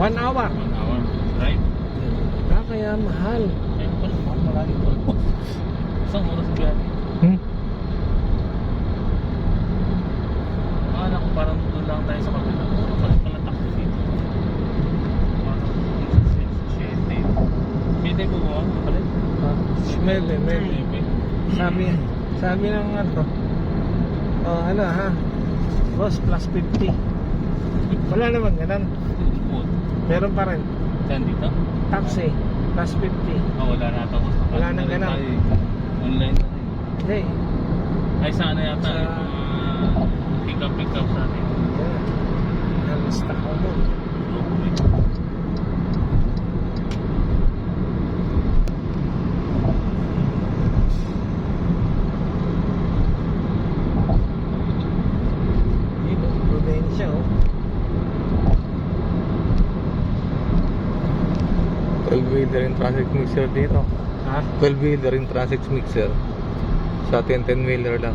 1 hour. 1 hour drive. Kaya mahal. Ayun pa naman, malayo pa. Isang oras biyahe. Akala ko parang doon lang tayo sa kabila. Parang pala takbo dito. Parang 7 po ba? Palit? Maybe. Maybe. Sabi ng ano, ano ha, boss, plus 50. Wala naman ganun. Meron pa rin. Saan dito? Taxi, plus 50. Oh, wala na ito. Wala nang ganun. Online na rin. Hindi. Ay, sana yata pick up sa atin. Nalista ko mo. Prudensya, oh. 12-wheeler yung traffic mixer dito. Ha? 12-wheeler yung traffic mixer. Sa atin 10-wheeler lang.